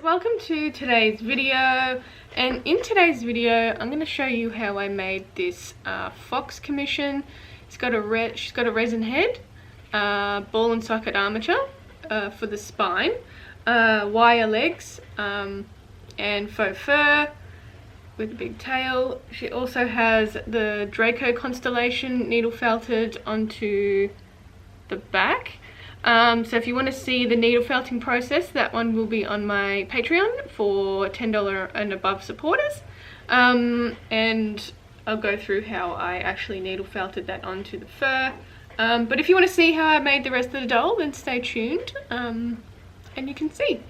welcome to today's video, and in today's video I'm going to show you how I made this Fox commission. She's got a resin head, ball and socket armature for the spine, wire legs, and faux fur with a big tail. She also has the Draco constellation needle felted onto the back. So if you want to see the needle felting process, that one will be on my Patreon for $10 and above supporters, and I'll go through how I actually needle felted that onto the fur. But if you want to see how I made the rest of the doll, then stay tuned, and you can see.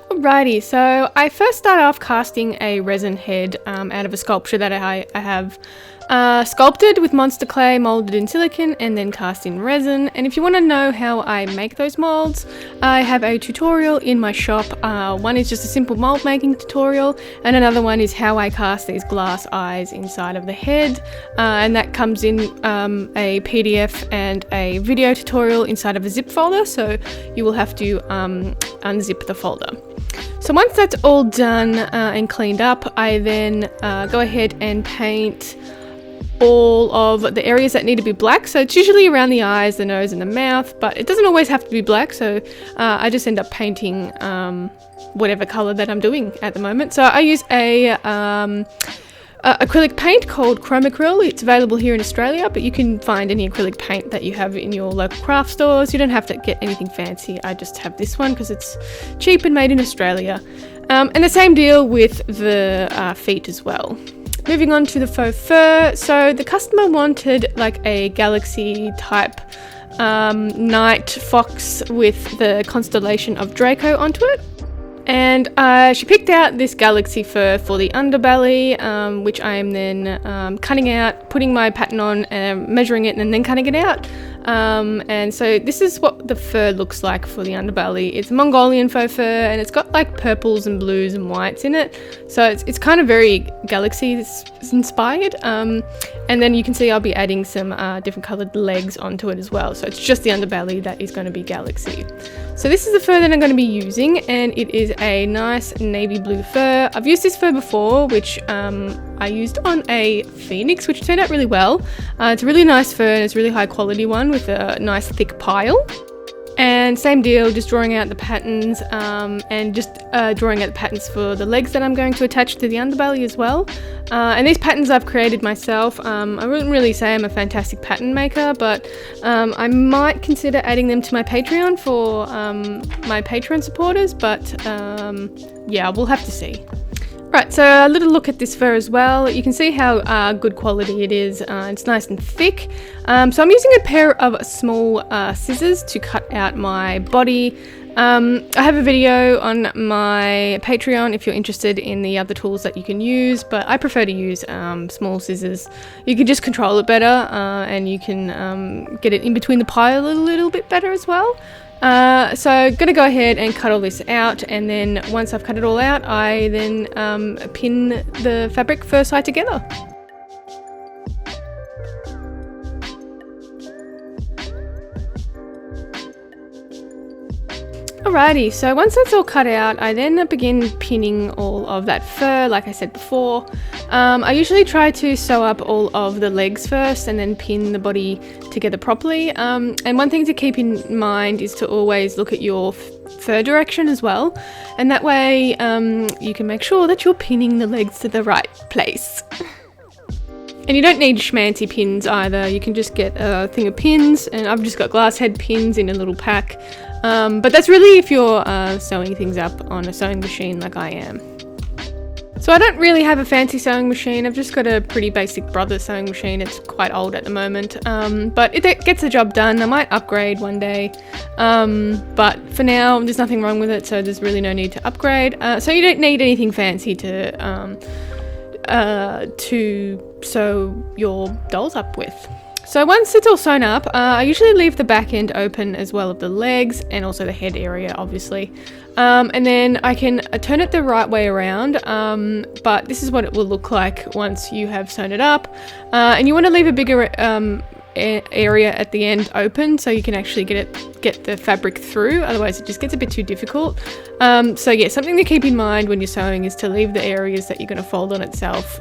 Alrighty, so I first started off casting a resin head out of a sculpture that I have sculpted with monster clay, molded in silicone, and then cast in resin. And if you want to know how I make those molds, I have a tutorial in my shop. One is just a simple mold making tutorial, and another one is how I cast these glass eyes inside of the head, and that comes in a PDF and a video tutorial inside of a zip folder, so you will have to unzip the folder. So once that's all done and cleaned up, I then go ahead and paint all of the areas that need to be black. So it's usually around the eyes, the nose and the mouth, but it doesn't always have to be black, so I just end up painting whatever color that I'm doing at the moment. So I use a acrylic paint called Chromacryl. It's available here in Australia, but you can find any acrylic paint that you have in your local craft stores. You don't have to get anything fancy. I just have this one because it's cheap and made in Australia. And the same deal with the feet as well. Moving on to the faux fur. So the customer wanted like a galaxy type night fox with the constellation of Draco onto it. And she picked out this galaxy fur for the underbelly, which I am then cutting out, putting my pattern on, measuring it, and then cutting it out. And so this is what the fur looks like for the underbelly. It's Mongolian faux fur, and it's got like purples and blues and whites in it. So it's kind of very galaxy inspired. And then you can see I'll be adding some different coloured legs onto it as well. So it's just the underbelly that is going to be galaxy. So this is the fur that I'm going to be using, and it is a nice navy blue fur. I've used this fur before, which I used on a phoenix, which turned out really well. It's a really nice fur, and it's a really high quality one with a nice thick pile. And same deal, just drawing out the patterns, and just drawing out the patterns for the legs that I'm going to attach to the underbelly as well. And these patterns I've created myself. I wouldn't really say I'm a fantastic pattern maker, but I might consider adding them to my Patreon for my Patreon supporters, but yeah, we'll have to see. Right, so a little look at this fur as well. You can see how good quality it is. It's nice and thick. So I'm using a pair of small scissors to cut out my body. I have a video on my Patreon if you're interested in the other tools that you can use, but I prefer to use small scissors. You can just control it better, and you can get it in between the pile a little bit better as well. So I'm going to go ahead and cut all this out, and then once I've cut it all out, I then pin the fabric fur side together. Alrighty, so once that's all cut out, I then begin pinning all of that fur, like I said before. I usually try to sew up all of the legs first and then pin the body together properly. And one thing to keep in mind is to always look at your fur direction as well. And that way you can make sure that you're pinning the legs to the right place. And you don't need schmancy pins either. You can just get a thing of pins, and I've just got glass head pins in a little pack. But that's really if you're sewing things up on a sewing machine like I am. So I don't really have a fancy sewing machine. I've just got a pretty basic Brothers sewing machine. It's quite old at the moment, but it gets the job done. I might upgrade one day, but for now there's nothing wrong with it, so there's really no need to upgrade. So you don't need anything fancy to sew your dolls up with. So once it's all sewn up, I usually leave the back end open as well of the legs and also the head area, obviously. And then I can turn it the right way around, but this is what it will look like once you have sewn it up. And you want to leave a bigger area at the end open so you can actually get the fabric through, otherwise it just gets a bit too difficult. So yeah, something to keep in mind when you're sewing is to leave the areas that you're going to fold on itself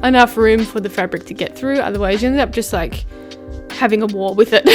enough room for the fabric to get through, otherwise you end up just like having a war with it.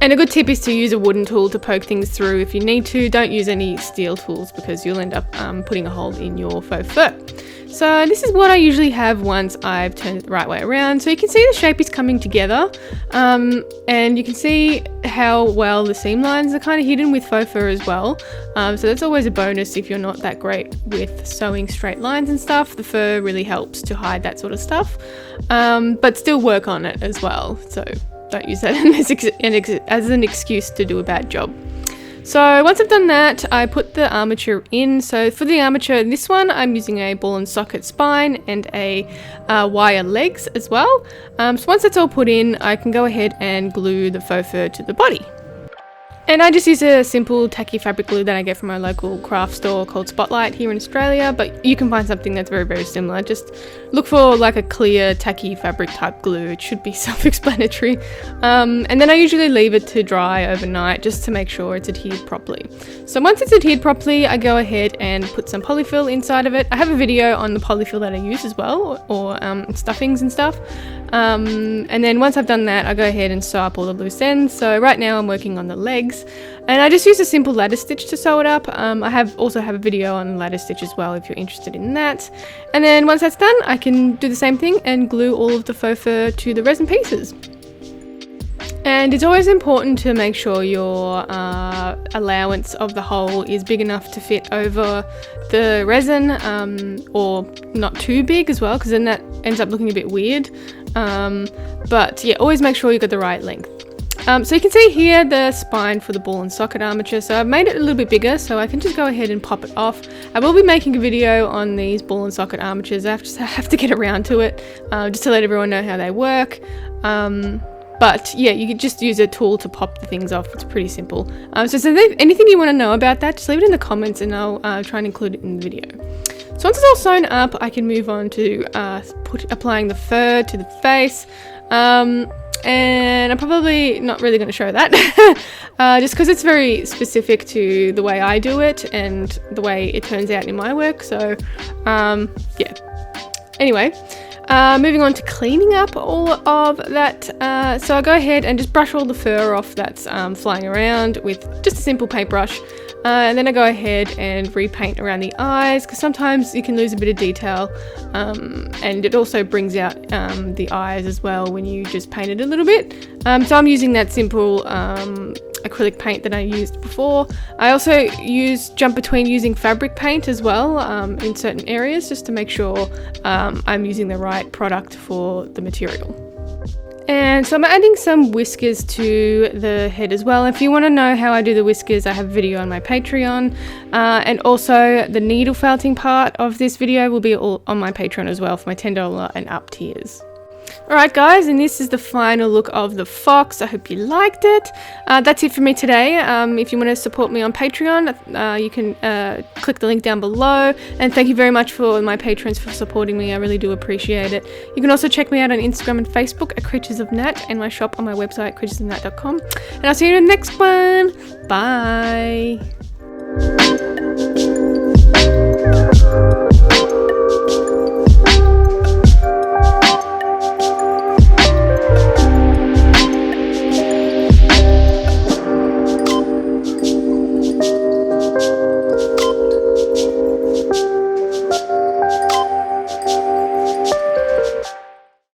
And a good tip is to use a wooden tool to poke things through if you need to. Don't use any steel tools because you'll end up putting a hole in your faux fur. So this is what I usually have once I've turned it the right way around. So you can see the shape is coming together, and you can see how well the seam lines are kind of hidden with faux fur as well. So that's always a bonus if you're not that great with sewing straight lines and stuff. The fur really helps to hide that sort of stuff, but still work on it as well. So don't use that as an excuse to do a bad job. So once I've done that, I put the armature in. So for the armature, this one, I'm using a ball and socket spine and a wire legs as well. So once that's all put in, I can go ahead and glue the faux fur to the body. And I just use a simple tacky fabric glue that I get from my local craft store called Spotlight here in Australia, but you can find something that's very, very similar. Just look for like a clear tacky fabric type glue. It should be self-explanatory. And then I usually leave it to dry overnight just to make sure it's adhered properly. So once it's adhered properly, I go ahead and put some polyfill inside of it. I have a video on the polyfill that I use as well, or stuffings and stuff. And then once I've done that, I go ahead and sew up all the loose ends. So right now I'm working on the legs, and I just use a simple lattice stitch to sew it up. I also have a video on lattice stitch as well if you're interested in that. And then once that's done, I can do the same thing and glue all of the faux fur to the resin pieces. And it's always important to make sure your allowance of the hole is big enough to fit over the resin, or not too big as well, because then that ends up looking a bit weird. But yeah, always make sure you got the right length. So you can see here the spine for the ball and socket armature. So I've made it a little bit bigger, so I can just go ahead and pop it off. I will be making a video on these ball and socket armatures. I have to get around to it, just to let everyone know how they work. But yeah, you could just use a tool to pop the things off. It's pretty simple. So anything you want to know about that, just leave it in the comments and I'll try and include it in the video. So once it's all sewn up, I can move on to applying the fur to the face. And I'm probably not really going to show that just because it's very specific to the way I do it and the way it turns out in my work. So yeah. Anyway, moving on to cleaning up all of that. So I go ahead and just brush all the fur off that's flying around with just a simple paintbrush. And then I go ahead and repaint around the eyes, because sometimes you can lose a bit of detail, and it also brings out the eyes as well when you just paint it a little bit. So I'm using that simple acrylic paint that I used before. I also jump between using fabric paint as well in certain areas, just to make sure I'm using the right product for the material. And so I'm adding some whiskers to the head as well. If you want to know how I do the whiskers, I have a video on my Patreon. And also the needle felting part of this video will be all on my Patreon as well for my $10 and up tiers. Alright guys, and this is the final look of the fox. I hope you liked it. That's it for me today. If you want to support me on Patreon, you can click the link down below. And thank you very much for my patrons for supporting me. I really do appreciate it. You can also check me out on Instagram and Facebook at Creatures of Nat, and my shop on my website, creaturesofnat.com. And I'll see you in the next one. Bye.